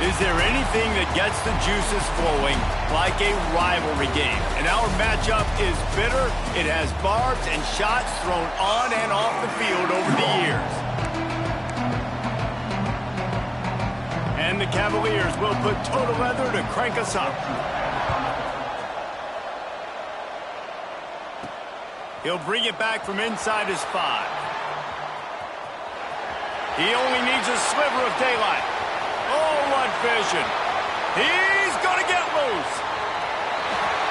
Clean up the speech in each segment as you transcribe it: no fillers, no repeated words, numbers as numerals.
Is there anything that gets the juices flowing like a rivalry game? And our matchup is bitter. It has barbs and shots thrown on and off the field over the years. And the Cavaliers will put total leather to crank us up. He'll bring it back from inside his 5. He only needs a sliver of daylight. Oh, what vision. He's going to get loose.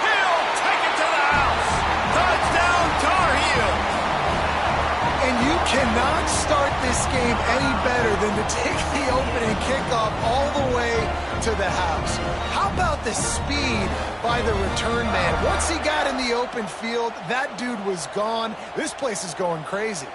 He'll take it to the house. Touchdown, Tar Heels. And you cannot start this game any better than to take the opening kickoff all the way to the house. How about the speed by the return man? Once he got in the open field, that dude was gone. This place is going crazy.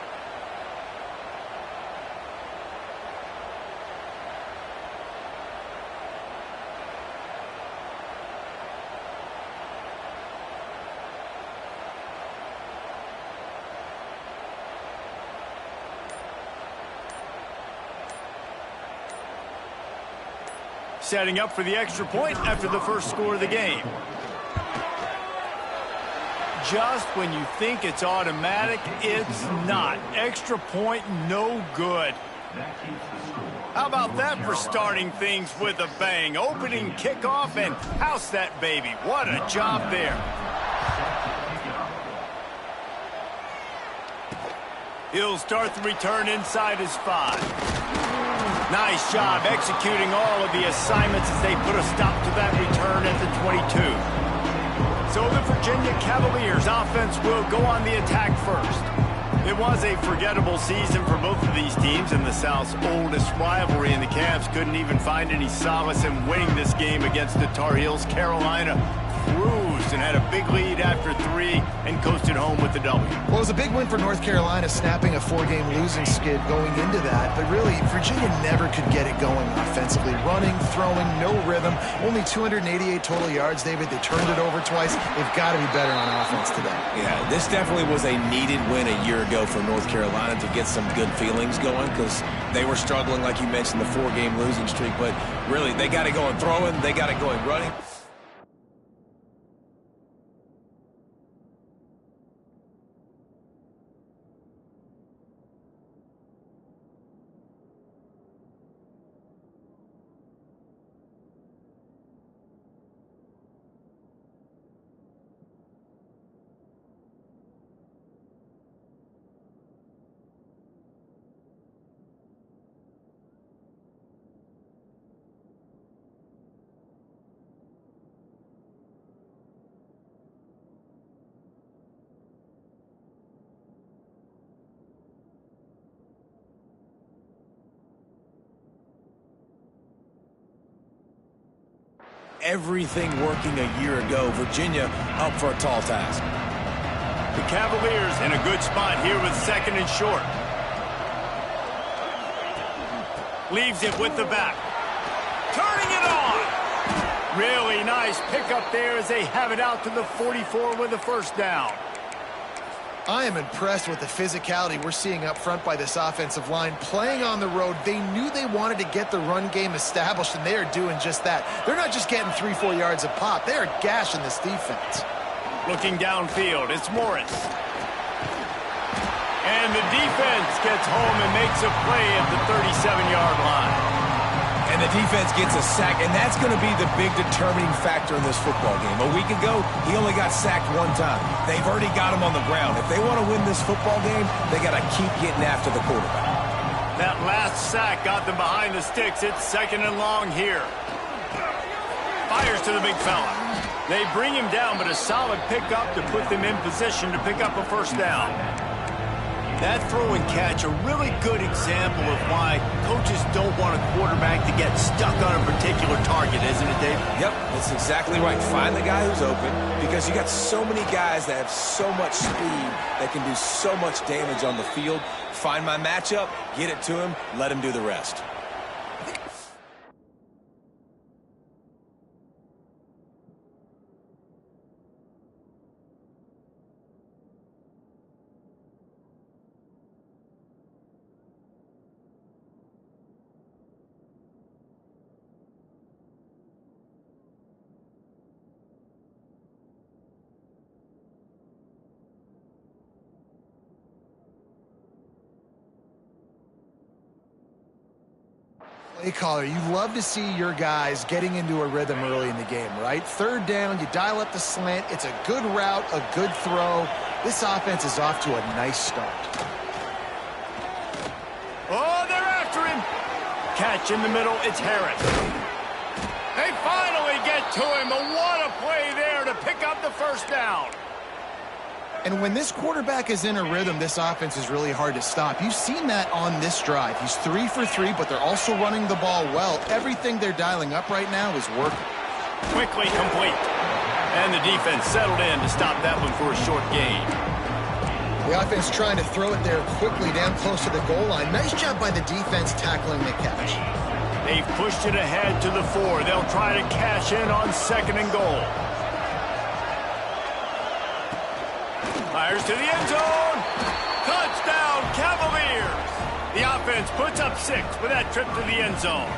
Setting up for the extra point after the first score of the game. Just when you think it's automatic, it's not. Extra point, no good. How about that for starting things with a bang? Opening kickoff and house that baby. What a job there. He'll start the return inside his 5. Nice job executing all of the assignments as they put a stop to that return at the 22. So the Virginia Cavaliers offense will go on the attack first. It was a forgettable season for both of these teams, and the South's oldest rivalry, and the Cavs couldn't even find any solace in winning this game against the Tar Heels. Carolina cruised and had a big lead after 3 and coasted home with the W. Well, it was a big win for North Carolina, snapping a 4-game losing skid going into that. But really, Virginia never could get it going offensively. Running, throwing, no rhythm. Only 288 total yards, David. They turned it over twice. They've got to be better on offense today. Yeah, this definitely was a needed win a year ago for North Carolina to get some good feelings going, because they were struggling, like you mentioned, the 4-game losing streak. But really, they got it going throwing. They got it going running. Everything working a year ago. Virginia up for a tall task. The Cavaliers in a good spot here with 2nd and short. Leaves it with the back. Turning it on. Really nice pickup there as they have it out to the 44 with a first down. I am impressed with the physicality we're seeing up front by this offensive line. Playing on the road, they knew they wanted to get the run game established, and they are doing just that. They're not just getting 3-4 yards a pop. They are gashing this defense. Looking downfield, it's Morris. And the defense gets home and makes a play at the 37-yard line. And the defense gets a sack, and that's going to be the big determining factor in this football game. A week ago, he only got sacked 1 time. They've already got him on the ground. If they want to win this football game, they got to keep getting after the quarterback. That last sack got them behind the sticks. It's 2nd and long here. Fires to the big fella. They bring him down, but a solid pickup to put them in position to pick up a first down. That throw and catch, a really good example of why coaches don't want a quarterback to get stuck on a particular target, isn't it, Dave? Yep, that's exactly right. Find the guy who's open, because you got so many guys that have so much speed that can do so much damage on the field. Find my matchup, get it to him, let him do the rest. Play caller, you love to see your guys getting into a rhythm early in the game, right? Third down, you dial up the slant. It's a good route, a good throw. This offense is off to a nice start. Oh, they're after him. Catch in the middle, it's Harris. They finally get to him, but what a play there to pick up the first down. And when this quarterback is in a rhythm, this offense is really hard to stop. You've seen that on this drive. He's 3 for 3, but they're also running the ball well. Everything they're dialing up right now is working. Quickly complete. And the defense settled in to stop that one for a short gain. The offense trying to throw it there quickly down close to the goal line. Nice job by the defense tackling the catch. They've pushed it ahead to the 4. They'll try to cash in on 2nd and goal. Fires to the end zone. Touchdown, Cavaliers. The offense puts up 6 with that trip to the end zone.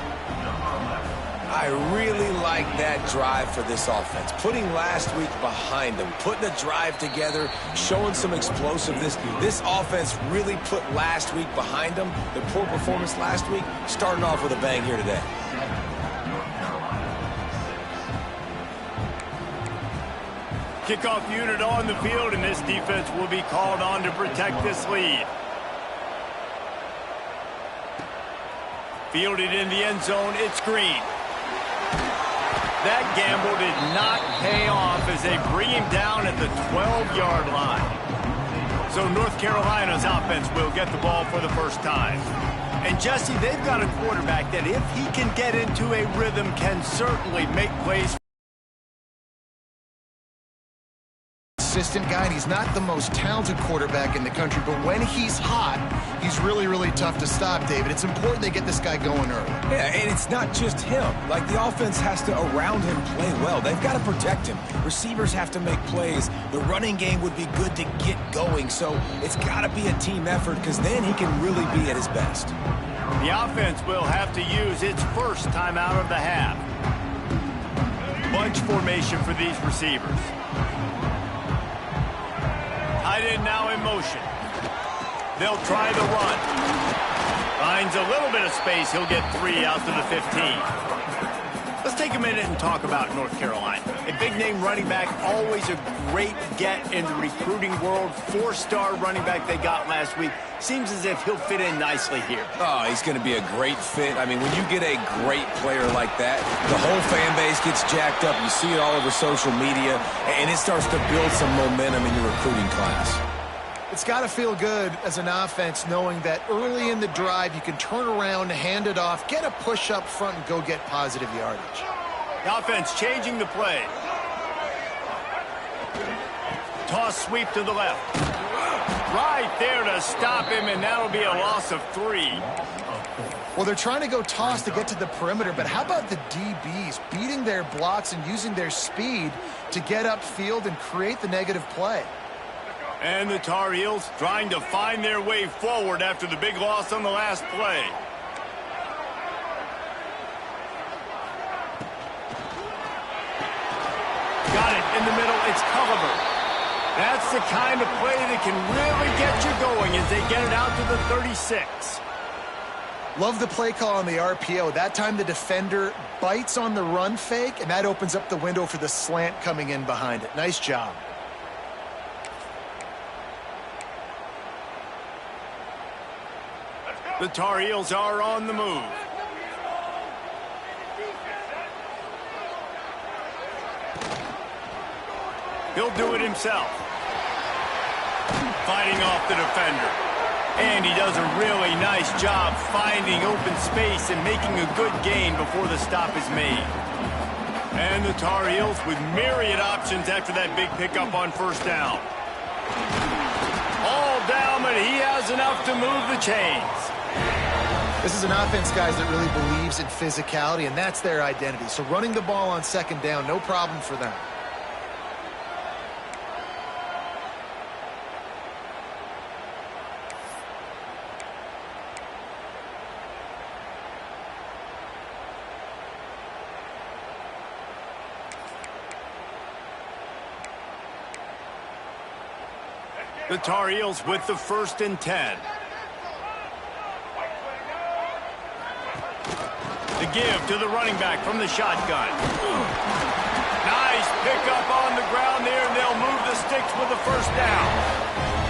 I really like that drive for this offense. Putting last week behind them, putting a drive together, showing some explosiveness. This offense really put last week behind them. The poor performance last week, starting off with a bang here today. Kickoff unit on the field, and this defense will be called on to protect this lead. Fielded in the end zone, it's Green. That gamble did not pay off as they bring him down at the 12-yard line. So North Carolina's offense will get the ball for the first time. And Jesse, they've got a quarterback that if he can get into a rhythm can certainly make plays. Consistent guy, and he's not the most talented quarterback in the country, but when he's hot, he's really, really tough to stop, David. It's important they get this guy going early. Yeah, and it's not just him. Like, the offense has to, around him, play well. They've got to protect him. Receivers have to make plays. The running game would be good to get going, so it's got to be a team effort because then he can really be at his best. The offense will have to use its first time out of the half. Bunch formation for these receivers. Tight end now in motion. They'll try the run. Finds a little bit of space. He'll get 3 out to the 15. Let's take a minute and talk about North Carolina. A big-name running back, always a great get in the recruiting world. 4-star running back they got last week. Seems as if he'll fit in nicely here. Oh, he's going to be a great fit. I mean, when you get a great player like that, the whole fan base gets jacked up. You see it all over social media, and it starts to build some momentum in your recruiting class. It's got to feel good as an offense knowing that early in the drive you can turn around, hand it off, get a push up front, and go get positive yardage. The offense changing the play. Toss sweep to the left. Right there to stop him, and that'll be a loss of 3. Well, they're trying to go toss to get to the perimeter, but how about the DBs beating their blocks and using their speed to get upfield and create the negative play? And the Tar Heels trying to find their way forward after the big loss on the last play. Got it in the middle. It's Culliver. That's the kind of play that can really get you going as they get it out to the 36. Love the play call on the RPO. That time the defender bites on the run fake, and that opens up the window for the slant coming in behind it. Nice job. The Tar Heels are on the move. He'll do it himself. Fighting off the defender. And he does a really nice job finding open space and making a good gain before the stop is made. And the Tar Heels with myriad options after that big pickup on first down. All down, but he has enough to move the chains. This is an offense, guys, that really believes in physicality, and that's their identity. So running the ball on second down, no problem for them. The Tar Heels with the 1st and 10. The give to the running back from the shotgun. Nice pickup on the ground there, and they'll move the sticks with the first down.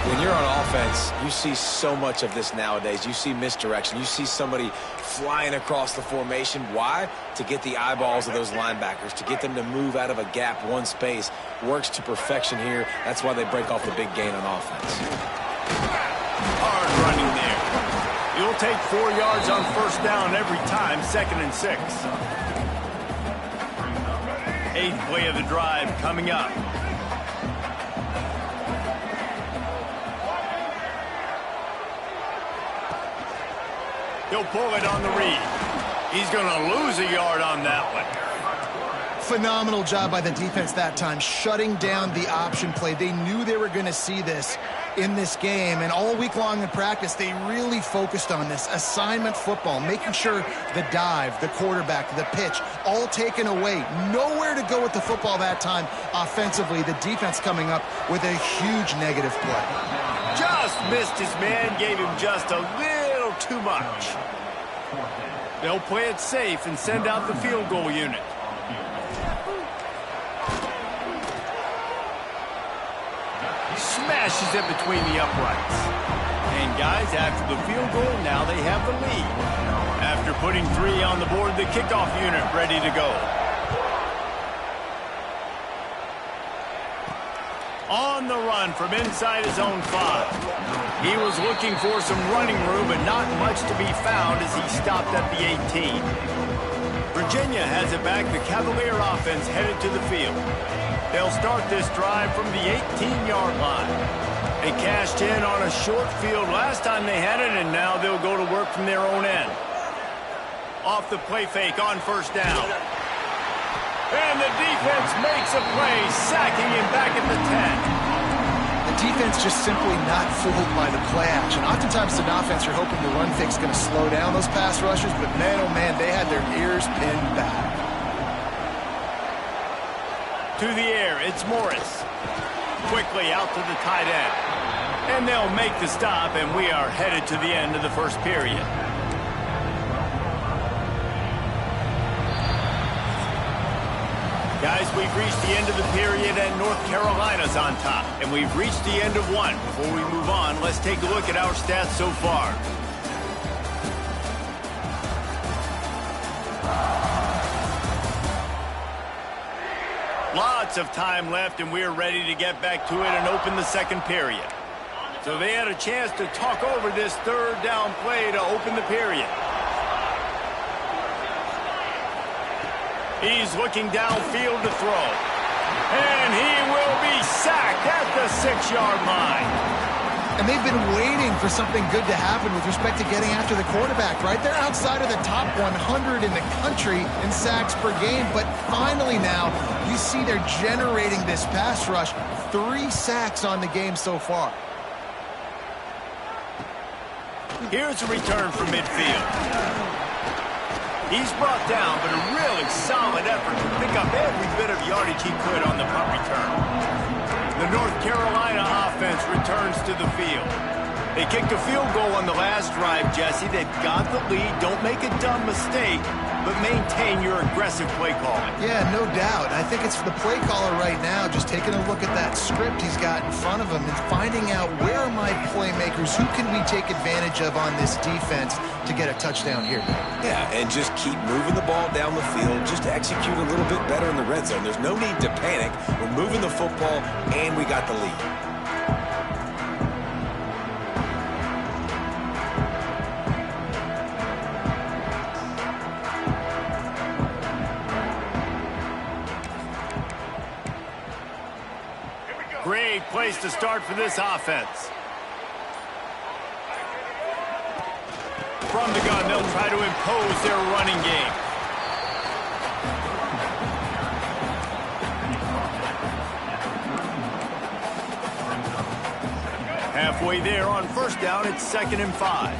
When you're on offense, you see so much of this nowadays. You see misdirection. You see somebody flying across the formation. Why? To get the eyeballs of those linebackers, to get them to move out of a gap, one space. Works to perfection here. That's why they break off the big gain on offense. Hard running there. You'll take 4 yards on first down every time, 2nd and 6. 8th play of the drive coming up. He'll pull it on the read. He's going to lose a yard on that one. Phenomenal job by the defense that time, shutting down the option play. They knew they were going to see this in this game, and all week long in practice, they really focused on this assignment football, making sure the dive, the quarterback, the pitch, all taken away. Nowhere to go with the football that time offensively. The defense coming up with a huge negative play. Just missed his man, gave him just a little too much. They'll play it safe and send out the field goal unit. Smashes it between the uprights. And guys, after the field goal, now they have the lead. After putting 3 on the board, the kickoff unit ready to go. On the run from inside his own 5. He was looking for some running room, but not much to be found as he stopped at the 18. Virginia has it back. The Cavalier offense headed to the field. They'll start this drive from the 18-yard line. They cashed in on a short field last time they had it, and now they'll go to work from their own end. Off the play fake on first down. And the defense makes a play, sacking him back at the 10. The defense just simply not fooled by the play action. Oftentimes, an offense, you're hoping the run fake's going to slow down those pass rushers, but man, oh man, they had their ears pinned back. To the air, it's Morris. Quickly out to the tight end. And they'll make the stop, and we are headed to the end of the first period. Guys, we've reached the end of the period, and North Carolina's on top. And we've reached the end of one. Before we move on, let's take a look at our stats so far. Lots of time left, and we're ready to get back to it and open the second period. So they had a chance to talk over this third down play to open the period. He's looking downfield to throw. And he will be sacked at the 6-yard line. And they've been waiting for something good to happen with respect to getting after the quarterback, right? They're outside of the top 100 in the country in sacks per game, but finally now you see they're generating this pass rush. 3 sacks on the game so far. Here's a return from midfield. He's brought down, but a really solid effort to pick up every bit of yardage he could on the punt return. The North Carolina offense returns to the field. They kicked a field goal on the last drive, Jesse. They've got the lead. Don't make a dumb mistake, but maintain your aggressive play calling. Yeah, no doubt. I think it's the play caller right now just taking a look at that script he's got in front of him and finding out where are my playmakers, who can we take advantage of on this defense to get a touchdown here. Yeah, and just keep moving the ball down the field, just to execute a little bit better in the red zone. There's no need to panic. We're moving the football, and we got the lead. Great place to start for this offense. From the gun, they'll try to impose their running game. Halfway there on first down, it's 2nd and 5.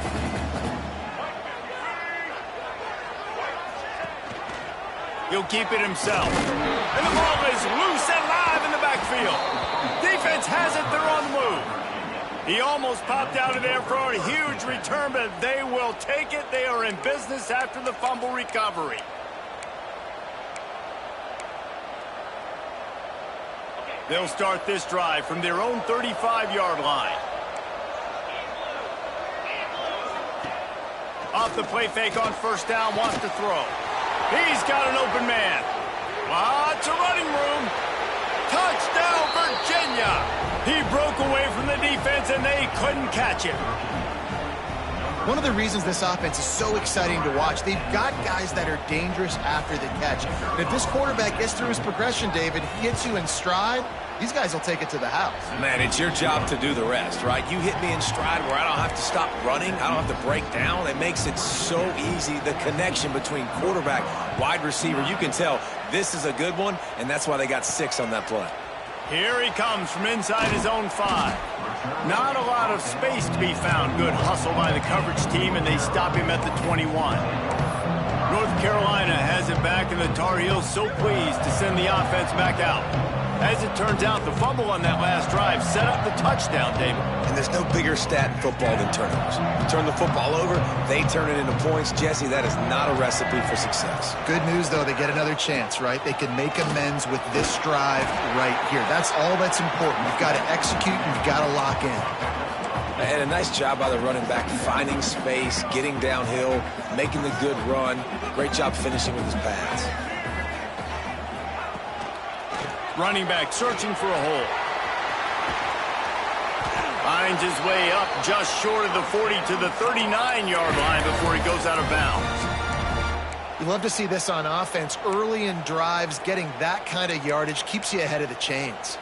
He'll keep it himself. And the ball is loose and live in the backfield. Defense has it, they're on the move. He almost popped out of there for a huge return, but they will take it. They are in business after the fumble recovery. They'll start this drive from their own 35-yard line. Off the play fake on first down, wants to throw. He's got an open man. Lots of running room. Touchdown, Virginia! He broke away from the defense, and they couldn't catch him. One of the reasons this offense is so exciting to watch, they've got guys that are dangerous after the catch. And if this quarterback gets through his progression, David, he hits you in stride, these guys will take it to the house. Man, it's your job to do the rest, right? You hit me in stride where I don't have to stop running. I don't have to break down. It makes it so easy. The connection between quarterback, wide receiver, you can tell this is a good one, and that's why they got 6 on that play. Here he comes from inside his own 5. Not a lot of space to be found. Good hustle by the coverage team, and they stop him at the 21. North Carolina has it back, and the Tar Heels so pleased to send the offense back out. As it turns out, the fumble on that last drive set up the touchdown, David. And there's no bigger stat in football than turnovers. You turn the football over, they turn it into points. Jesse, that is not a recipe for success. Good news, though, they get another chance, right? They can make amends with this drive right here. That's all that's important. You've got to execute, and you've got to lock in. And a nice job by the running back, finding space, getting downhill, making the good run. Great job finishing with his pads. Running back searching for a hole. Finds his way up just short of the 40 to the 39-yard line before he goes out of bounds. You love to see this on offense. Early in drives, getting that kind of yardage keeps you ahead of the chains.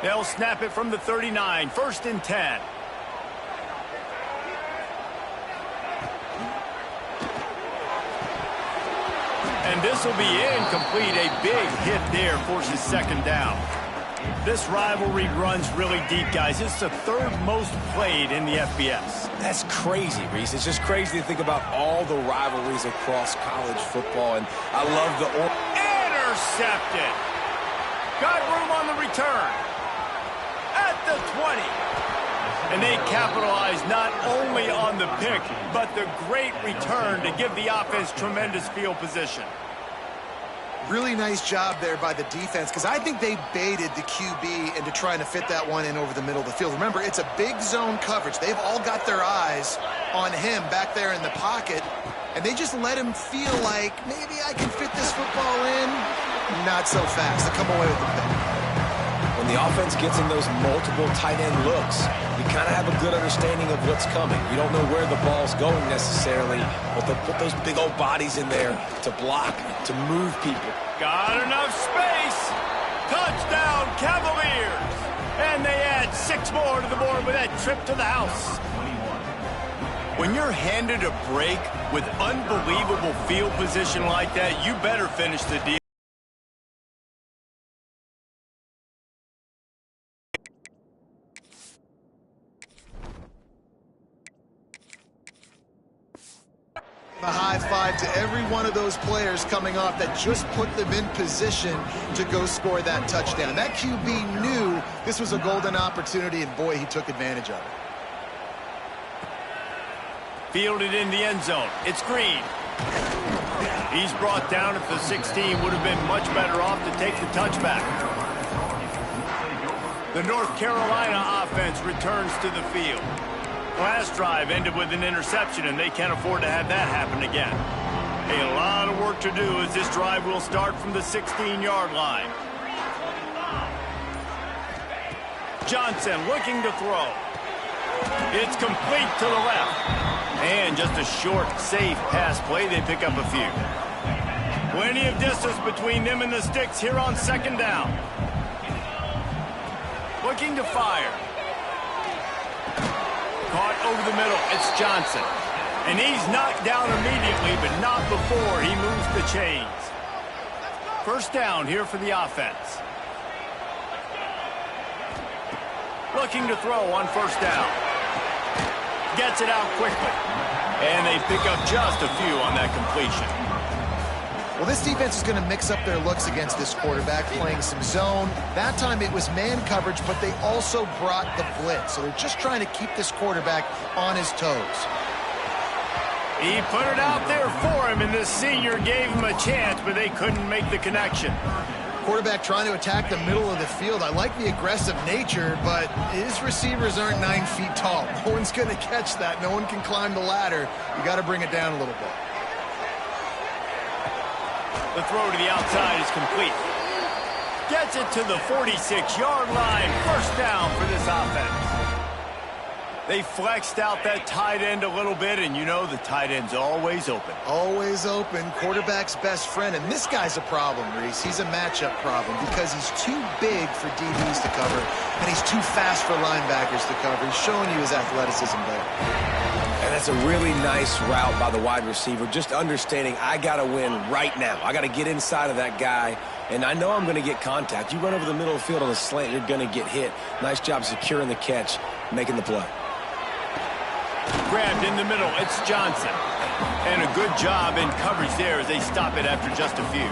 They'll snap it from the 39, 1st and 10. And this will be incomplete. A big hit there forces 2nd down. This rivalry runs really deep, guys. It's the 3rd most played in the FBS. That's crazy, Reese. It's just crazy to think about all the rivalries across college football. And I love the... Intercepted. Got room on the return. At the 20. And they capitalize not only on the pick, but the great return to give the offense tremendous field position. Really nice job there by the defense, because I think they baited the QB into trying to fit that one in over the middle of the field. Remember, it's a big zone coverage. They've all got their eyes on him back there in the pocket, and they just let him feel like, maybe I can fit this football in. Not so fast. They come away with the pick. When the offense gets in those multiple tight end looks, you kind of have a good understanding of what's coming. You don't know where the ball's going necessarily, but they'll put those big old bodies in there to block, to move people. Got enough space. Touchdown, Cavaliers. And they add 6 more to the board with that trip to the house. When you're handed a break with unbelievable field position like that, you better finish the deal. A high five to every one of those players coming off that just put them in position to go score that touchdown. That QB knew this was a golden opportunity, and boy, he took advantage of it. Fielded in the end zone. It's Green. He's brought down at the 16. Would have been much better off to take the touchback. The North Carolina offense returns to the field. Last drive ended with an interception, and they can't afford to have that happen again. A lot of work to do as this drive will start from the 16-yard line. Johnson looking to throw. It's complete to the left. And just a short, safe pass play. They pick up a few. Plenty of distance between them and the sticks here on 2nd down. Looking to fire. Caught over the middle. It's Johnson. And he's knocked down immediately, but not before he moves the chains. 1st down here for the offense. Looking to throw on 1st down. Gets it out quickly. And they pick up just a few on that completion. Well, this defense is going to mix up their looks against this quarterback, playing some zone. That time it was man coverage, but they also brought the blitz. So they're just trying to keep this quarterback on his toes. He put it out there for him, and the senior gave him a chance, but they couldn't make the connection. Quarterback trying to attack the middle of the field. I like the aggressive nature, but his receivers aren't 9 feet tall. No one's going to catch that. No one can climb the ladder. You got to bring it down a little bit. The throw to the outside is complete. Gets it to the 46-yard line. First down for this offense. They flexed out that tight end a little bit, and you know the tight end's always open. Always open. Quarterback's best friend. And this guy's a problem, Reese. He's a matchup problem because he's too big for DBs to cover, and he's too fast for linebackers to cover. He's showing you his athleticism there. And that's a really nice route by the wide receiver, just understanding I got to win right now. I got to get inside of that guy, and I know I'm going to get contact. You run over the middle of the field on a slant, you're going to get hit. Nice job securing the catch, making the play. Grabbed in the middle, it's Johnson. And a good job in coverage there as they stop it after just a few.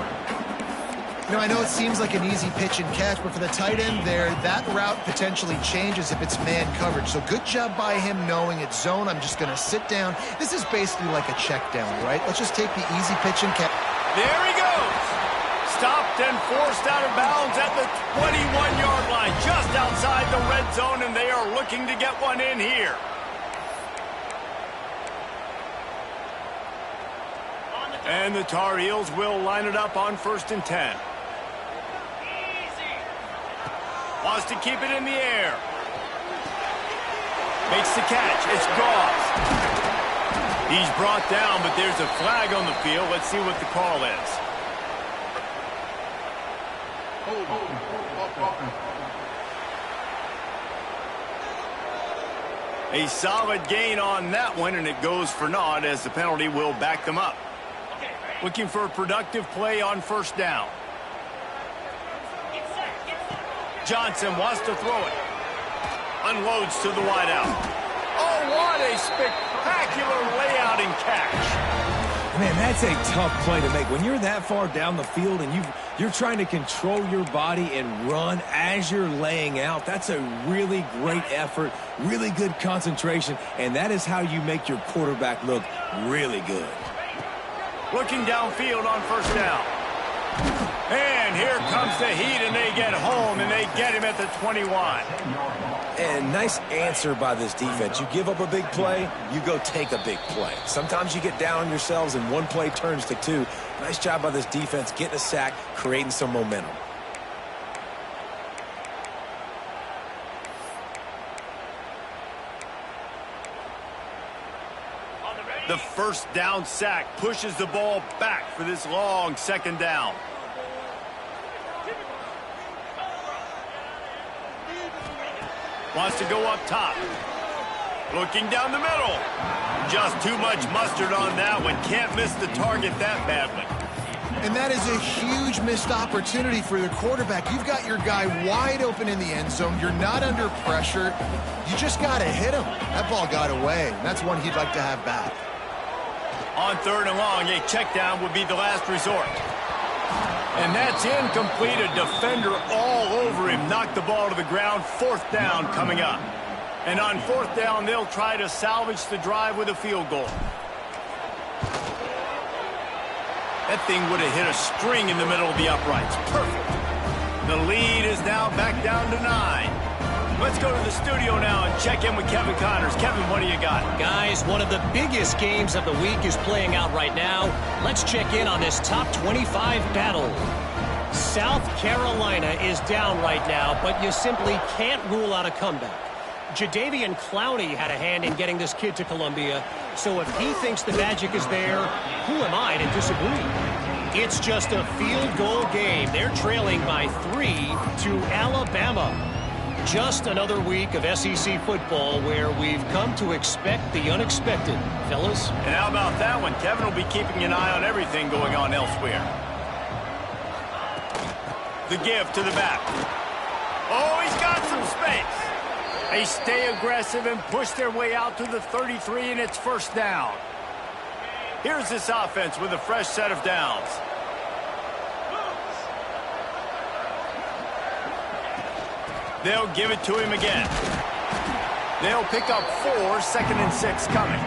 You know, I know it seems like an easy pitch and catch, but for the tight end there, that route potentially changes if it's man coverage. So good job by him knowing it's zone. I'm just going to sit down. This is basically like a check down, right? Let's just take the easy pitch and catch. There he goes. Stopped and forced out of bounds at the 21-yard line, just outside the red zone, and they are looking to get one in here. And the Tar Heels will line it up on 1st and 10. Wants to keep it in the air. Makes the catch. It's Goss. He's brought down, but there's a flag on the field. Let's see what the call is. A solid gain on that one, and it goes for naught as the penalty will back them up. Looking for a productive play on 1st down. Johnson wants to throw it. Unloads to the wideout. Oh, what a spectacular layout and catch. Man, that's a tough play to make. When you're that far down the field and you're trying to control your body and run as you're laying out, that's a really great effort, really good concentration, and that is how you make your quarterback look really good. Looking downfield on 1st down. And here comes the heat, and they get home, and they get him at the 21. And nice answer by this defense. You give up a big play, you go take a big play. Sometimes you get down on yourselves, and one play turns to two. Nice job by this defense getting a sack, creating some momentum. The 1st down sack pushes the ball back for this long 2nd down. Wants to go up top. Looking down the middle. Just too much mustard on that one. Can't miss the target that badly. And that is a huge missed opportunity for the quarterback. You've got your guy wide open in the end zone. You're not under pressure. You just got to hit him. That ball got away. That's one he'd like to have back. On 3rd and long, a check down would be the last resort. And that's incomplete. A defender all over him. Knocked the ball to the ground. 4th down coming up. And on 4th down, they'll try to salvage the drive with a field goal. That thing would have hit a string in the middle of the uprights. Perfect. The lead is now back down to 9. Let's go to the studio now and check in with Kevin Connors. Kevin, what do you got? Guys, one of the biggest games of the week is playing out right now. Let's check in on this top 25 battle. South Carolina is down right now, but you simply can't rule out a comeback. Jadeveon Clowney had a hand in getting this kid to Columbia, so if he thinks the magic is there, who am I to disagree? It's just a field goal game. They're trailing by 3 to Alabama. Just another week of SEC football where we've come to expect the unexpected, fellas. And how about that one? Kevin will be keeping an eye on everything going on elsewhere. The give to the back. Oh, he's got some space. They stay aggressive and push their way out to the 33, and it's 1st down. Here's this offense with a fresh set of downs. They'll give it to him again. They'll pick up 4, 2nd and 6 coming.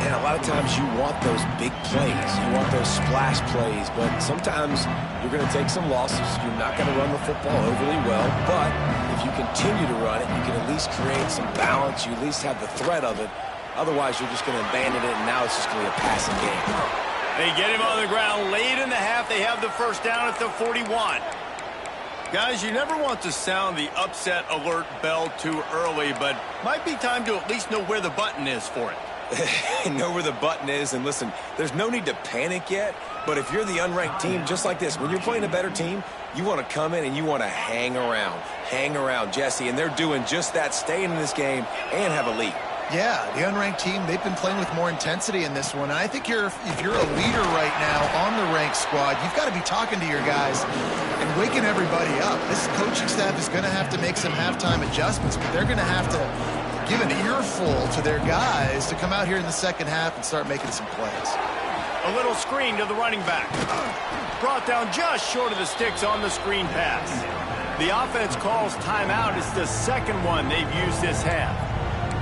And a lot of times you want those big plays. You want those splash plays. But sometimes you're going to take some losses. You're not going to run the football overly well. But if you continue to run it, you can at least create some balance. You at least have the threat of it. Otherwise, you're just going to abandon it, and now it's just going to be a passing game. They get him on the ground late in the half. They have the first down at the 41. Guys, you never want to sound the upset alert bell too early, but might be time to at least know where the button is for it. Know where the button is, and listen, there's no need to panic yet, but if you're the unranked team, just like this, when you're playing a better team, you want to come in and you want to hang around, Jesse, and they're doing just that, staying in this game and have a lead. Yeah, the unranked team, they've been playing with more intensity in this one. And I think if you're a leader right now on the ranked squad, you've got to be talking to your guys and waking everybody up. This coaching staff is going to have to make some halftime adjustments, but they're going to have to give an earful to their guys to come out here in the second half and start making some plays. A little screen to the running back. Brought down just short of the sticks on the screen pass. The offense calls timeout. It's the second one they've used this half.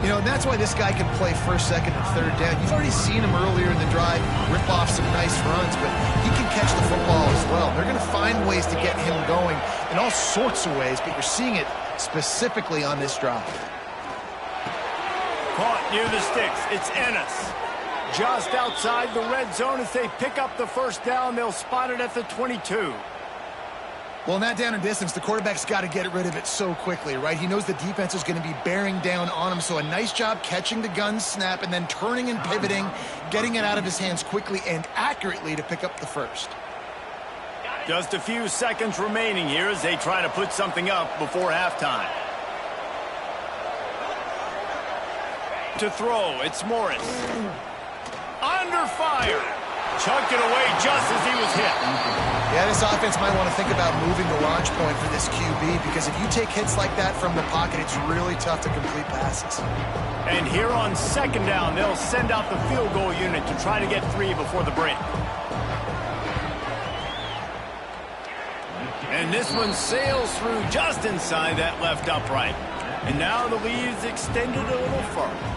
You know, and that's why this guy can play first, second, and third down. You've already seen him earlier in the drive rip off some nice runs, but he can catch the football as well. They're going to find ways to get him going in all sorts of ways, but you're seeing it specifically on this drive. Caught near the sticks. It's Ennis. Just outside the red zone as they pick up the first down. They'll spot it at the 22. Well, in that down and distance, the quarterback's got to get rid of it so quickly, right? He knows the defense is going to be bearing down on him, so a nice job catching the gun snap and then turning and pivoting, getting it out of his hands quickly and accurately to pick up the first. Just a few seconds remaining here as they try to put something up before halftime. To throw, it's Morris. Under fire. Chucked it away just as he was hit. Yeah, this offense might want to think about moving the launch point for this QB because if you take hits like that from the pocket, it's really tough to complete passes. And here on second down, they'll send out the field goal unit to try to get 3 before the break. And this one sails through just inside that left upright. And now the lead is extended a little further.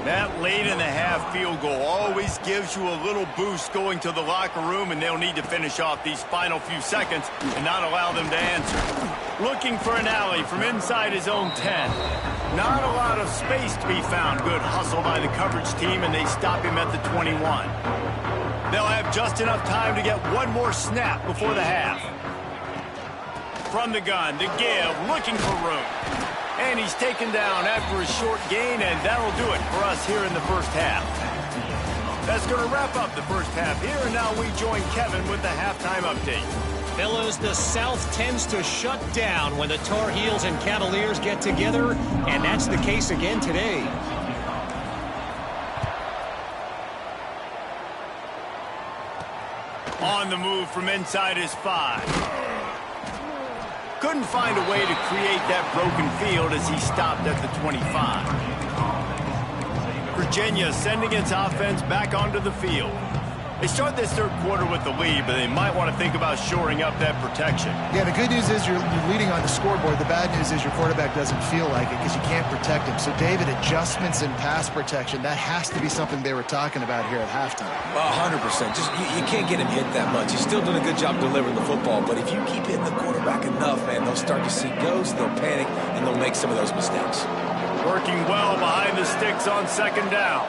That late in the half field goal always gives you a little boost going to the locker room, and they'll need to finish off these final few seconds and not allow them to answer. Looking for an alley from inside his own 10. Not a lot of space to be found. Good hustle by the coverage team, and they stop him at the 21. They'll have just enough time to get one more snap before the half. From the gun to give, looking for room. And he's taken down after a short gain, and that'll do it for us here in the first half. That's going to wrap up the first half here, and now we join Kevin with the halftime update. Fellas, the South tends to shut down when the Tar Heels and Cavaliers get together, and that's the case again today. On the move from inside his 5. Couldn't find a way to create that broken field as he stopped at the 25. Virginia sending its offense back onto the field. They start this third quarter with the lead, but they might want to think about shoring up that protection. Yeah, the good news is you're leading on the scoreboard. The bad news is your quarterback doesn't feel like it because you can't protect him. So, David, adjustments in pass protection, that has to be something they were talking about here at halftime. 100%. Just you can't get him hit that much. He's still doing a good job delivering the football, but if you keep hitting the quarterback enough, man, they'll start to see ghosts, they'll panic, and they'll make some of those mistakes. Working well behind the sticks on second down.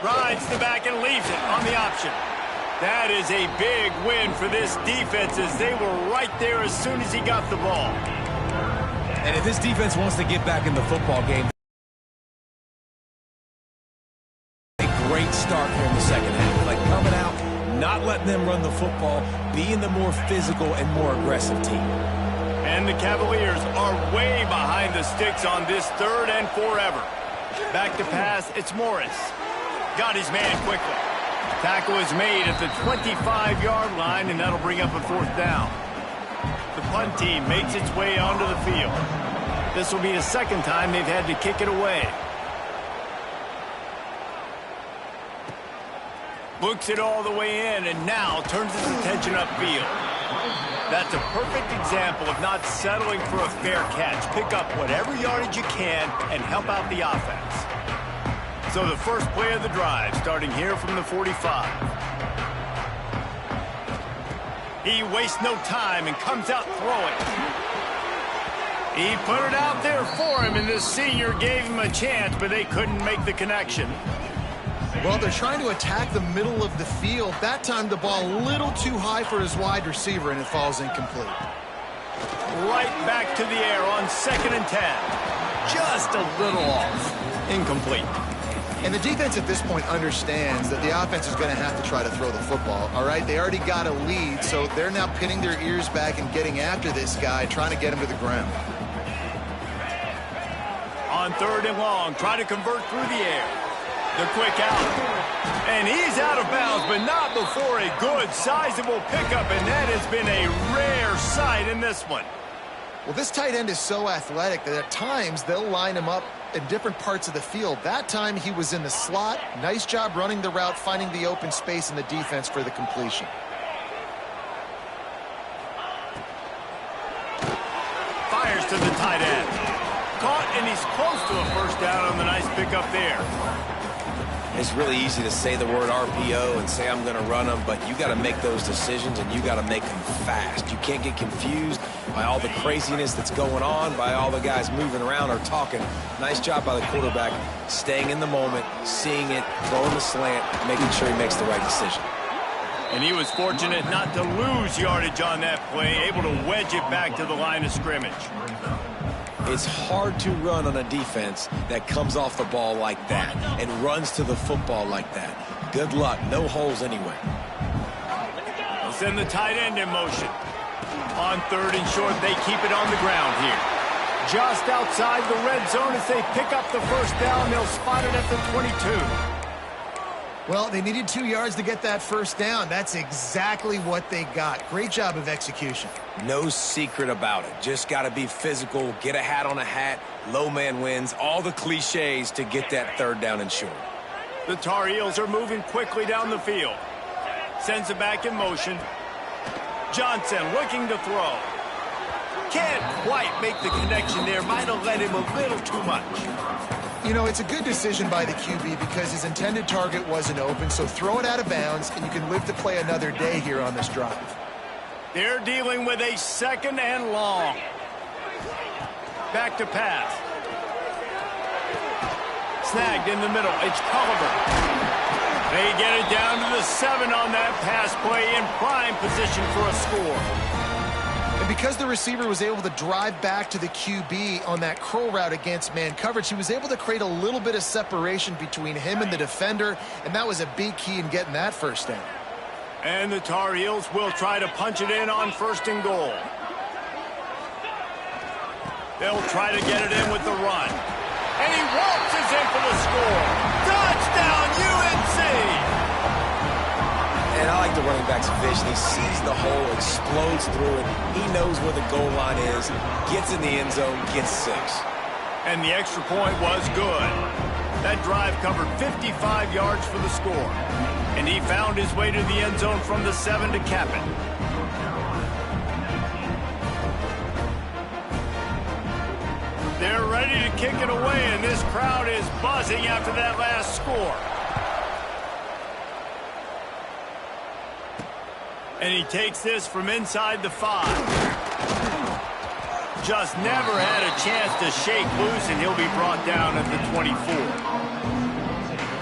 Rides the back and leaves it on the option. That is a big win for this defense as they were right there as soon as he got the ball. And if this defense wants to get back in the football game, a great start here in the second half. Like coming out, not letting them run the football, being the more physical and more aggressive team. And the Cavaliers are way behind the sticks on this 3rd and forever. Back to pass, it's Morris. Got his man quickly. Tackle is made at the 25-yard line, and that'll bring up a 4th down. The punt team makes its way onto the field. This will be the second time they've had to kick it away. Looks it all the way in, and now turns his attention upfield. That's a perfect example of not settling for a fair catch. Pick up whatever yardage you can and help out the offense. So the first play of the drive, starting here from the 45. He wastes no time and comes out throwing. He put it out there for him, and this senior gave him a chance, but they couldn't make the connection. Well, they're trying to attack the middle of the field. That time the ball a little too high for his wide receiver, and it falls incomplete. Right back to the air on 2nd and 10. Just a little off. Incomplete. And the defense at this point understands that the offense is going to have to try to throw the football, all right? They already got a lead, so they're now pinning their ears back and getting after this guy, trying to get him to the ground. On 3rd and long, try to convert through the air. The quick out. And he's out of bounds, but not before a good, sizable pickup, and that has been a rare sight in this one. Well, this tight end is so athletic that at times they'll line him up in different parts of the field. That time he was in the slot. Nice job running the route, finding the open space in the defense for the completion. Fires to the tight end. Caught, and he's close to a first down on the nice pickup there. It's really easy to say the word RPO and say I'm going to run them, but you got to make those decisions, and you got to make them fast. You can't get confused by all the craziness that's going on, by all the guys moving around or talking. Nice job by the quarterback, staying in the moment, seeing it, throwing the slant, making sure he makes the right decision. And he was fortunate not to lose yardage on that play, able to wedge it back to the line of scrimmage. It's hard to run on a defense that comes off the ball like that and runs to the football like that. Good luck. No holes anywhere. They'll send the tight end in motion. On 3rd and short, they keep it on the ground here. Just outside the red zone as they pick up the first down. They'll spot it at the 22. Well, they needed 2 yards to get that first down. That's exactly what they got. Great job of execution. No secret about it. Just got to be physical, get a hat on a hat, low man wins, all the cliches to get that 3rd down and short. The Tar Heels are moving quickly down the field. Sends it back in motion. Johnson looking to throw. Can't quite make the connection there. Might have led him a little too much. You know, it's a good decision by the QB because his intended target wasn't open, so throw it out of bounds, and you can live to play another day here on this drive. They're dealing with a 2nd and long. Back to pass. Snagged in the middle. It's Culliver. They get it down to the 7 on that pass play, in prime position for a score. And because the receiver was able to drive back to the QB on that curl route against man coverage, he was able to create a little bit of separation between him and the defender, and that was a big key in getting that first down. And the Tar Heels will try to punch it in on 1st and goal. They'll try to get it in with the run. And he waltzes in for the score. Touchdown, UNC! And I like the running back's vision. He sees the hole, explodes through it. He knows where the goal line is, gets in the end zone, gets 6. And the extra point was good. That drive covered 55 yards for the score. And he found his way to the end zone from the 7 to cap it. They're ready to kick it away, and this crowd is buzzing after that last score. And he takes this from inside the 5. Just never had a chance to shake loose, and he'll be brought down at the 24.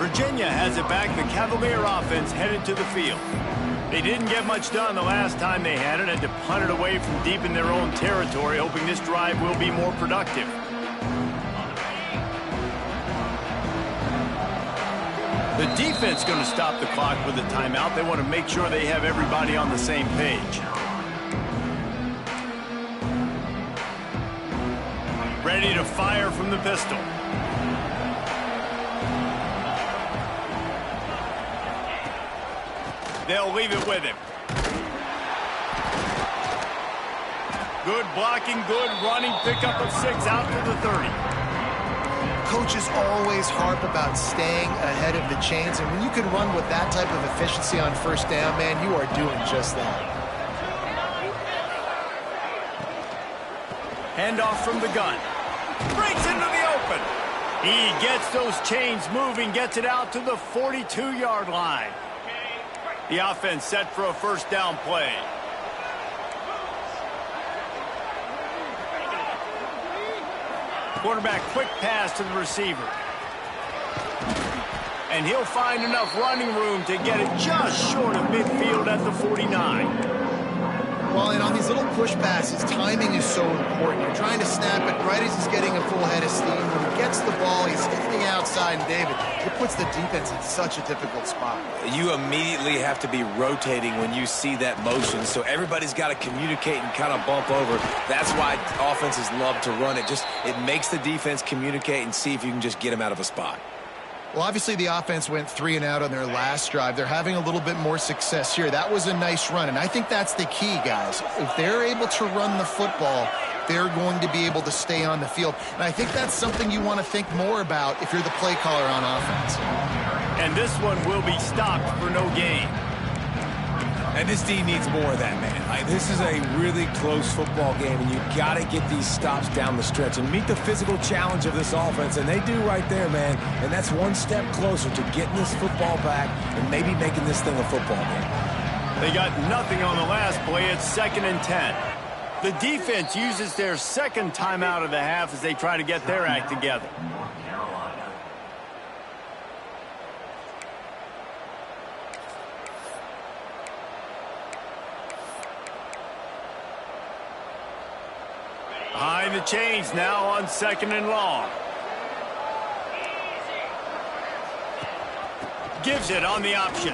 Virginia has it back. The Cavalier offense headed to the field. They didn't get much done the last time they had it, had to punt it away from deep in their own territory, hoping this drive will be more productive. The defense going to stop the clock with a timeout. They want to make sure they have everybody on the same page. Ready to fire from the pistol. They'll leave it with him. Good blocking, good running, pickup of 6 out to the 30. Coaches always harp about staying ahead of the chains, and when you can run with that type of efficiency on first down, man, you are doing just that. Handoff from the gun. Breaks into the open. He gets those chains moving, gets it out to the 42-yard line. The offense set for a first down play. Quarterback quick pass to the receiver. And he'll find enough running room to get it just short of midfield at the 49. Well, and on these little push passes, timing is so important. You're trying to snap it right as he's getting a full head of steam. When he gets the ball, he's standing outside, and David, it puts the defense in such a difficult spot. You immediately have to be rotating when you see that motion, so everybody's got to communicate and kind of bump over. That's why offenses love to run it. It makes the defense communicate and see if you can just get them out of a spot. Well, obviously the offense went 3 and out on their last drive. They're having a little bit more success here. That was a nice run, and I think that's the key, guys. If they're able to run the football, they're going to be able to stay on the field. And I think that's something you want to think more about if you're the play caller on offense. And this one will be stopped for no gain. And this D needs more of that, man. This is a really close football game, and you got to get these stops down the stretch and meet the physical challenge of this offense, and they do right there, man. And that's one step closer to getting this football back and maybe making this thing a football game. They got nothing on the last play. It's 2nd and 10. The defense uses their second timeout of the half as they try to get their act together. Behind the chains now on 2nd and long. Gives it on the option.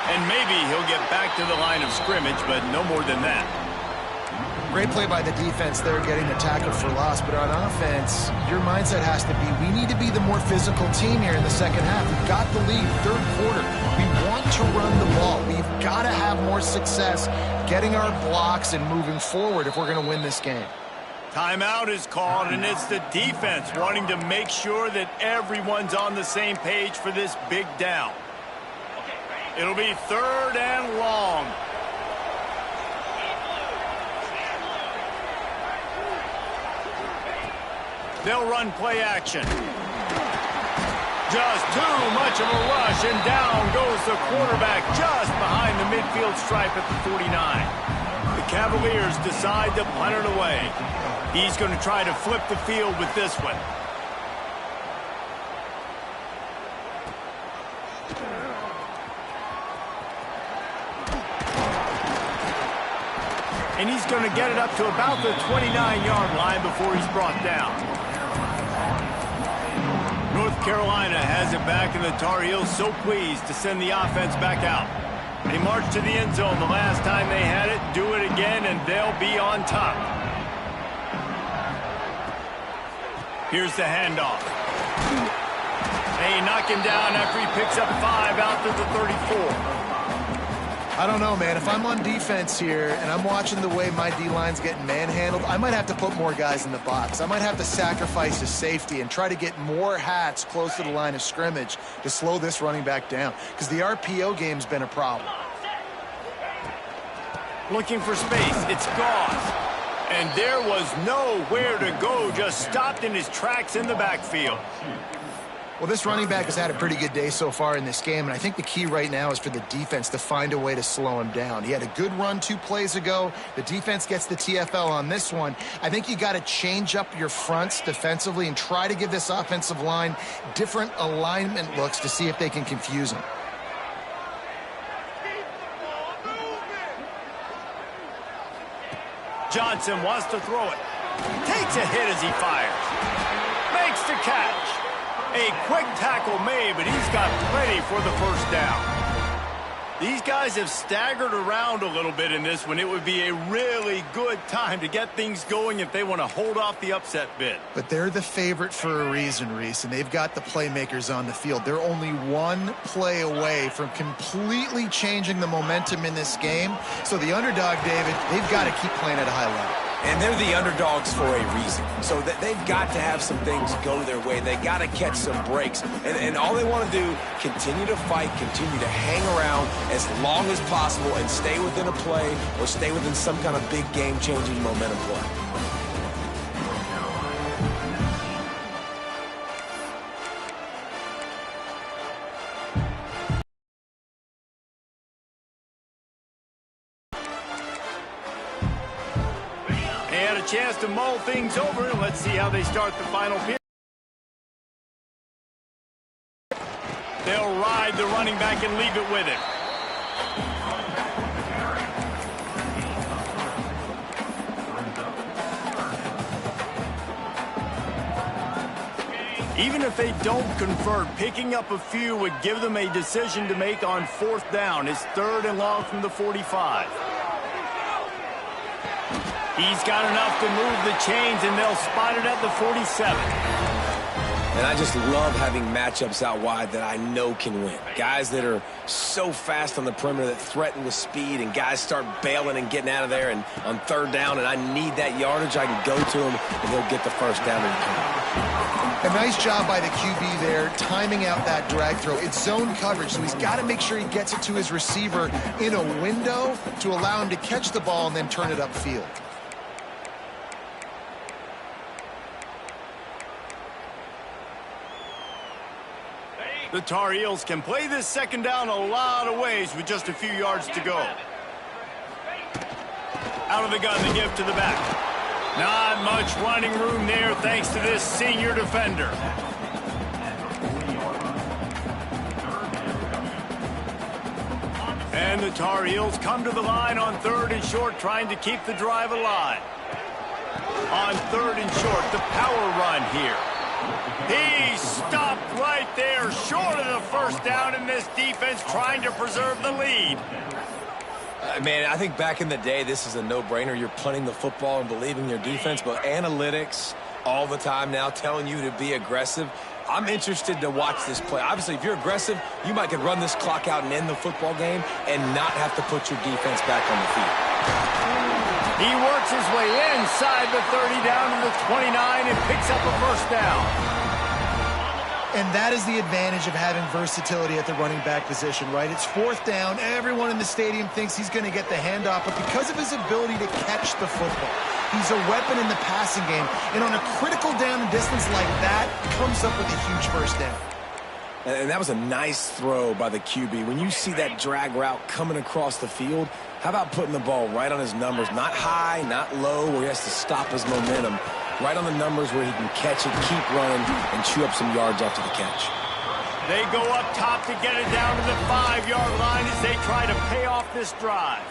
And maybe he'll get back to the line of scrimmage, but no more than that. Great play by the defense there, getting the tackle for loss. But on offense, your mindset has to be, we need to be the more physical team here in the second half. We've got the lead, 3rd quarter. We want to run the ball. We've got to have more success getting our blocks and moving forward if we're going to win this game. Timeout is called, and it's the defense wanting to make sure that everyone's on the same page for this big down. It'll be 3rd and long. They'll run play action. Just too much of a rush, and down goes the quarterback just behind the midfield stripe at the 49. The Cavaliers decide to punt it away. He's going to try to flip the field with this one. And he's going to get it up to about the 29-yard line before he's brought down. North Carolina has it back, and the Tar Heels so pleased to send the offense back out. They marched to the end zone the last time they had it, do it again, and they'll be on top. Here's the handoff. They knock him down after he picks up 5 out to the 34. I don't know, man. If I'm on defense here and I'm watching the way my D-line's getting manhandled, I might have to put more guys in the box. I might have to sacrifice his safety and try to get more hats close to the line of scrimmage to slow this running back down, because the RPO game's been a problem. Looking for space. It's gone. And there was nowhere to go, just stopped in his tracks in the backfield. Well, this running back has had a pretty good day so far in this game, and I think the key right now is for the defense to find a way to slow him down. He had a good run 2 plays ago. The defense gets the TFL on this one. I think you got to change up your fronts defensively and try to give this offensive line different alignment looks to see if they can confuse him. Johnson wants to throw it. Takes a hit as he fires. Makes the catch. A quick tackle made, but he's got plenty for the first down. These guys have staggered around a little bit in this one. It would be a really good time to get things going if they want to hold off the upset bid. But they're the favorite for a reason, Reese, and they've got the playmakers on the field. They're only one play away from completely changing the momentum in this game. So the underdog, David, they've got to keep playing at a high level. And they're the underdogs for a reason. So that they've got to have some things go their way. They got to catch some breaks. And all they want to do, continue to fight, continue to hang around as long as possible and stay within a play or stay within some kind of big game-changing momentum play. chance to mull things over, and let's see how they start the final period. They'll ride the running back and leave it with him. Even if they don't convert, picking up a few would give them a decision to make on 4th down. It's 3rd and long from the 45. He's got enough to move the chains, and they'll spot it at the 47. And I just love having matchups out wide that I know can win. Guys that are so fast on the perimeter that threaten with speed, and guys start bailing and getting out of there, and on 3rd down, and I need that yardage, I can go to them, and they'll get the 1st down and return. A nice job by the QB there, timing out that drag throw. It's zone coverage, so he's got to make sure he gets it to his receiver in a window to allow him to catch the ball and then turn it upfield. The Tar Heels can play this 2nd down a lot of ways with just a few yards to go. Out of the gun, the give to the back. Not much running room there thanks to this senior defender. And the Tar Heels come to the line on 3rd and short, trying to keep the drive alive. On 3rd and short, the power run here. He stopped right there, short of the 1st down, in this defense trying to preserve the lead. Man, I think back in the day, this is a no-brainer. You're punting the football and believing your defense, but analytics all the time now telling you to be aggressive. I'm interested to watch this play. Obviously, if you're aggressive, you might could run this clock out and end the football game and not have to put your defense back on the field. He works his way inside the 30 down to the 29 and picks up a 1st down. And that is the advantage of having versatility at the running back position, right? It's 4th down. Everyone in the stadium thinks he's going to get the handoff, but because of his ability to catch the football, he's a weapon in the passing game. And on a critical down and distance like that, comes up with a huge 1st down. And that was a nice throw by the QB. When you see that drag route coming across the field, how about putting the ball right on his numbers? Not high, not low, where he has to stop his momentum. Right on the numbers where he can catch it, keep running, and chew up some yards after the catch. They go up top to get it down to the 5-yard line as they try to pay off this drive.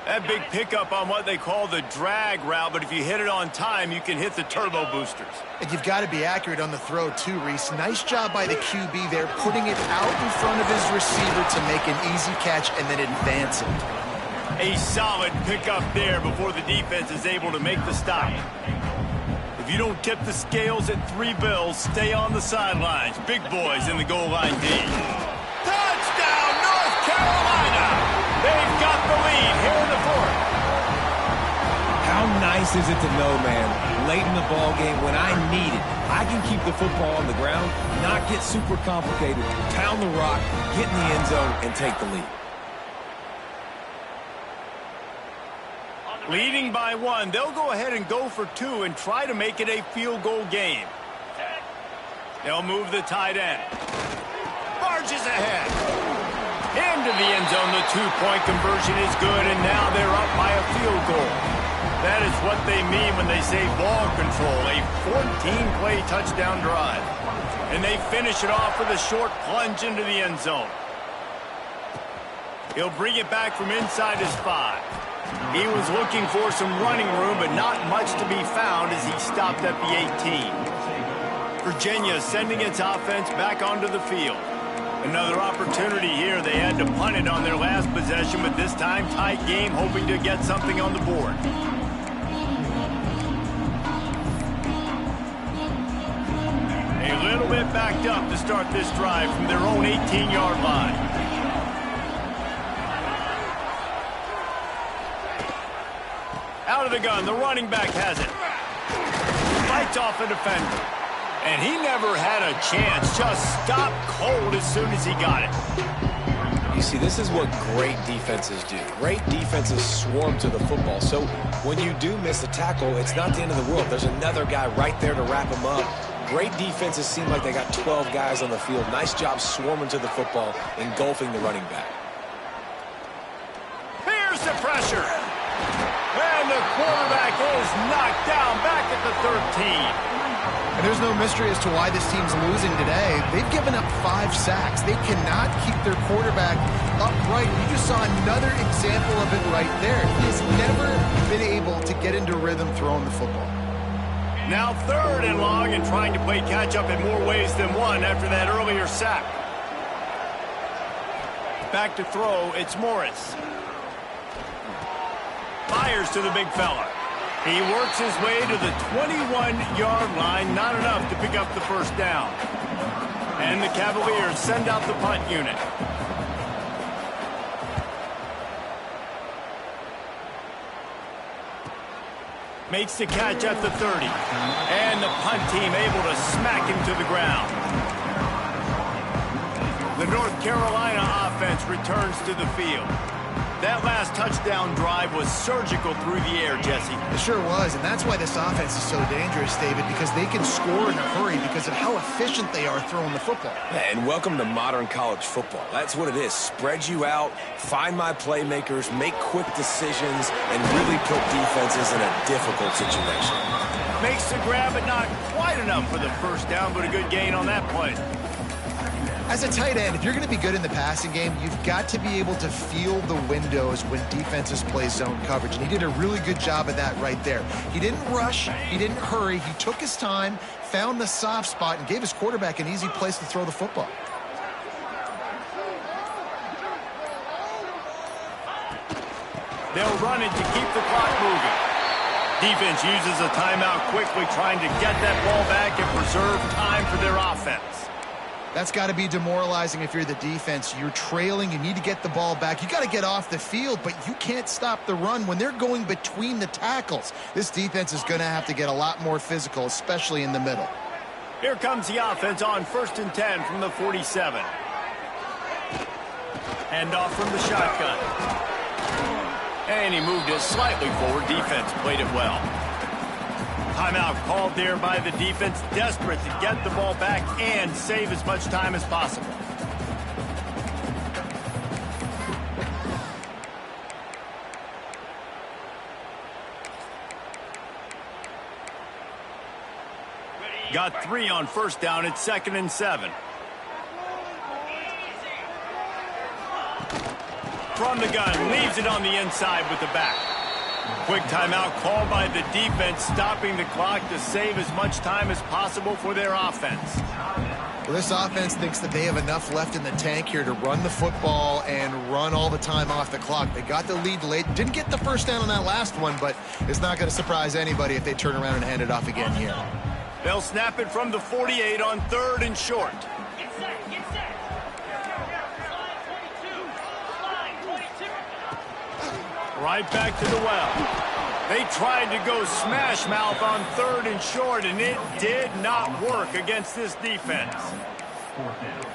That big pickup on what they call the drag route, but if you hit it on time, you can hit the turbo boosters. And you've got to be accurate on the throw, too, Reese. Nice job by the QB there, putting it out in front of his receiver to make an easy catch and then advance it. A solid pickup there before the defense is able to make the stop. If you don't tip the scales at 3 bills, stay on the sidelines. Big boys in the goal line D. Touchdown, North Carolina! They've got the lead here in the 4th. How nice is it to know, man, late in the ball game when I need it, I can keep the football on the ground, not get super complicated, pound the rock, get in the end zone, and take the lead. Leading by 1, they'll go ahead and go for 2 and try to make it a field goal game. They'll move the tight end. Barges ahead. Into the end zone, the 2-point conversion is good, and now they're up by a field goal. That is what they mean when they say ball control, a 14-play touchdown drive. And they finish it off with a short plunge into the end zone. He'll bring it back from inside his 5. He was looking for some running room, but not much to be found as he stopped at the 18. Virginia sending its offense back onto the field. Another opportunity here. They had to punt it on their last possession, but this time tight game, hoping to get something on the board. A little bit backed up to start this drive from their own 18-yard line. Out of the gun, the running back has it. Fights off a defender. And he never had a chance. Just stopped cold as soon as he got it. You see, this is what great defenses do. Great defenses swarm to the football. So when you do miss a tackle, it's not the end of the world. There's another guy right there to wrap him up. Great defenses seem like they got 12 guys on the field. Nice job swarming to the football, engulfing the running back. Here's the pressure. And the quarterback is knocked down back at the 13. And there's no mystery as to why this team's losing today. They've given up 5 sacks. They cannot keep their quarterback upright. You just saw another example of it right there. He has never been able to get into rhythm throwing the football. Now 3rd and long and trying to play catch-up in more ways than one after that earlier sack. Back to throw, it's Morris. Fires to the big fella. He works his way to the 21-yard line, not enough to pick up the first down. And the Cavaliers send out the punt unit. Makes the catch at the 30. And the punt team able to smack him to the ground. The North Carolina offense returns to the field. That last touchdown drive was surgical through the air, Jesse. It sure was, and that's why this offense is so dangerous, David, because they can score in a hurry because of how efficient they are throwing the football. Yeah, and welcome to modern college football. That's what it is. Spread you out, find my playmakers, make quick decisions, and really put defenses in a difficult situation. Makes the grab, but not quite enough for the first down, but a good gain on that play. As a tight end, if you're going to be good in the passing game, you've got to be able to feel the windows when defenses play zone coverage. And he did a really good job of that right there. He didn't rush. He didn't hurry. He took his time, found the soft spot, and gave his quarterback an easy place to throw the football. They'll run it to keep the clock moving. Defense uses a timeout quickly, trying to get that ball back and preserve time for their offense. That's got to be demoralizing if you're the defense. You're trailing. You need to get the ball back. You got to get off the field, but you can't stop the run when they're going between the tackles. This defense is going to have to get a lot more physical, especially in the middle. Here comes the offense on 1st and 10 from the 47. Hand off from the shotgun. And he moved it slightly forward. Defense played it well. Timeout called there by the defense, desperate to get the ball back and save as much time as possible. Got 3 on 1st down. It's 2nd and 7. From the gun, leaves it on the inside with the back. Quick timeout called by the defense, stopping the clock to save as much time as possible for their offense. Well, this offense thinks that they have enough left in the tank here to run the football and run all the time off the clock. They got the lead late. Didn't get the first down on that last one, but it's not going to surprise anybody if they turn around and hand it off again here. They'll snap it from the 48 on 3rd and short. Right back to the well. They tried to go smash mouth on 3rd and short, and it did not work against this defense.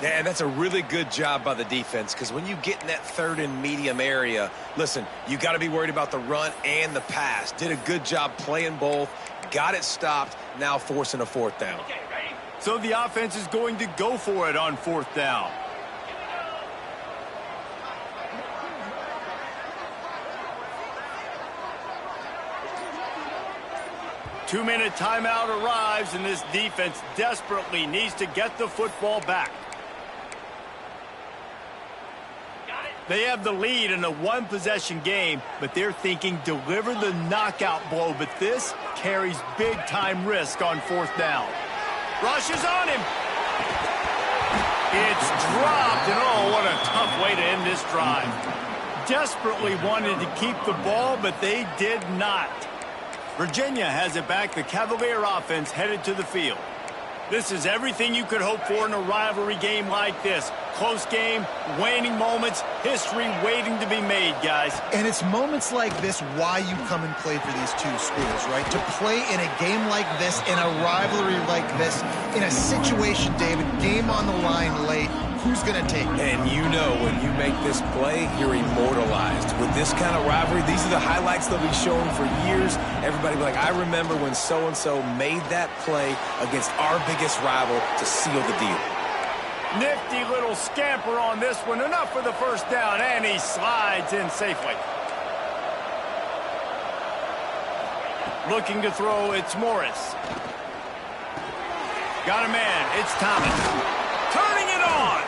Yeah, that's a really good job by the defense, because when you get in that 3rd and medium area, listen, you got to be worried about the run and the pass. Did a good job playing both, got it stopped, now forcing a 4th down. So the offense is going to go for it on 4th down. Two-minute timeout arrives, and this defense desperately needs to get the football back. They have the lead in a one-possession game, but they're thinking deliver the knockout blow, but this carries big-time risk on 4th down. Rushes on him. It's dropped, and oh, what a tough way to end this drive. Desperately wanted to keep the ball, but they did not. Virginia has it back. The Cavalier offense headed to the field. This is everything you could hope for in a rivalry game like this. Close game, waning moments, history waiting to be made, guys. And it's moments like this why you come and play for these two schools, right? To play in a game like this, in a rivalry like this, in a situation, David, game on the line late, who's going to take it? And you know when you make this play, you're immortalized. With this kind of rivalry, these are the highlights they'll be showing for years. Everybody will be like, I remember when so-and-so made that play against our biggest rival to seal the deal. Nifty little scamper on this one. Enough for the first down, and he slides in safely. Looking to throw, it's Morris. Got a man, it's Thomas. Turning it on.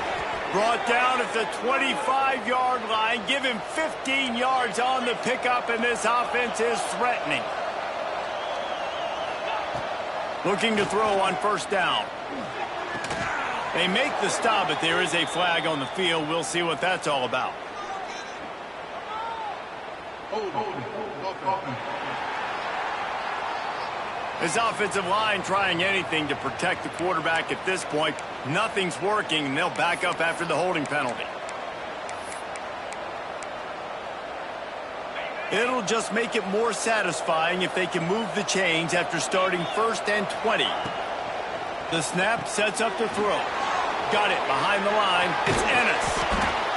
Brought down at the 25-yard line. Give him 15 yards on the pickup, and this offense is threatening. Looking to throw on first down. They make the stop, but there is a flag on the field. We'll see what that's all about. His offensive line trying anything to protect the quarterback at this point. Nothing's working, and they'll back up after the holding penalty. It'll just make it more satisfying if they can move the chains after starting 1st and 20. The snap sets up the throw. Got it behind the line. It's Ennis.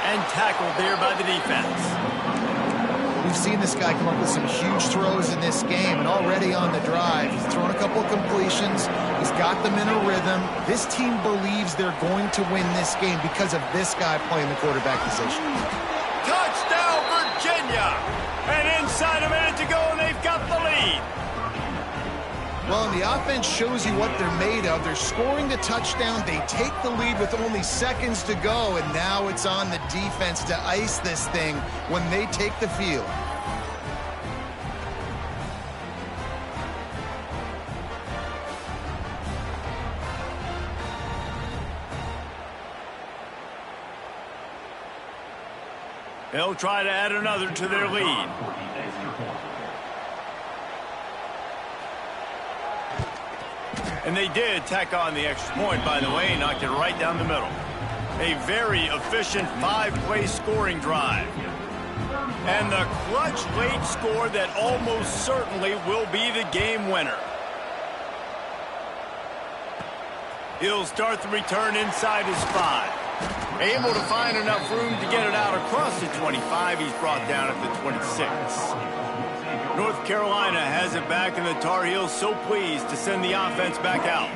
And tackled there by the defense. We've seen this guy come up with some huge throws in this game, and already on the drive, he's thrown a couple of completions. He's got them in a rhythm. This team believes they're going to win this game because of this guy playing the quarterback position. Touchdown, Virginia! And inside a minute to go, and they've got the lead. Well, and the offense shows you what they're made of. They're scoring the touchdown. They take the lead with only seconds to go, and now it's on the defense to ice this thing when they take the field. They'll try to add another to their lead. And they did tack on the extra point, by the way, knocked it right down the middle. A very efficient 5-play scoring drive. And the clutch late score that almost certainly will be the game winner. He'll start the return inside his 5. Able to find enough room to get it out across the 25. He's brought down at the 26. North Carolina has it back, and the Tar Heels so pleased to send the offense back out.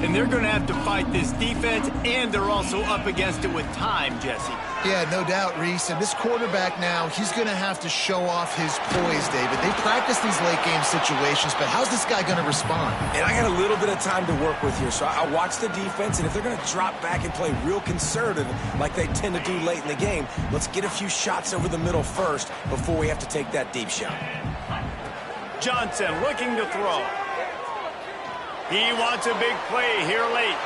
And they're going to have to fight this defense, and they're also up against it with time, Jesse. Yeah, no doubt, Reese. And this quarterback now, he's going to have to show off his poise, David. They practice these late-game situations, but how's this guy going to respond? And I got a little bit of time to work with here, so I'll watch the defense, and if they're going to drop back and play real conservative like they tend to do late in the game, let's get a few shots over the middle first before we have to take that deep shot. Johnson looking to throw. He wants a big play here late.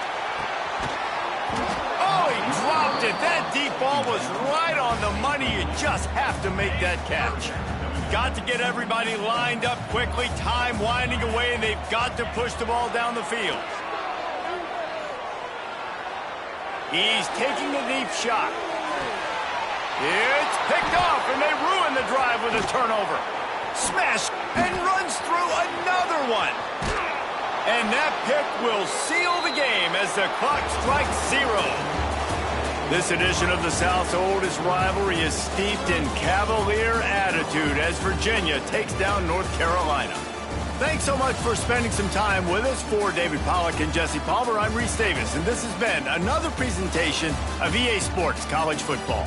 Oh, he dropped it. That deep ball was right on the money. You just have to make that catch. Got to get everybody lined up quickly. Time winding away, and they've got to push the ball down the field. He's taking a deep shot. It's picked off, and they ruin the drive with a turnover. Smash, and runs through another one. And that pick will seal the game as the clock strikes 0. This edition of the South's oldest rivalry is steeped in cavalier attitude as Virginia takes down North Carolina. Thanks so much for spending some time with us. For David Pollack and Jesse Palmer, I'm Reese Davis, and this has been another presentation of EA Sports College Football.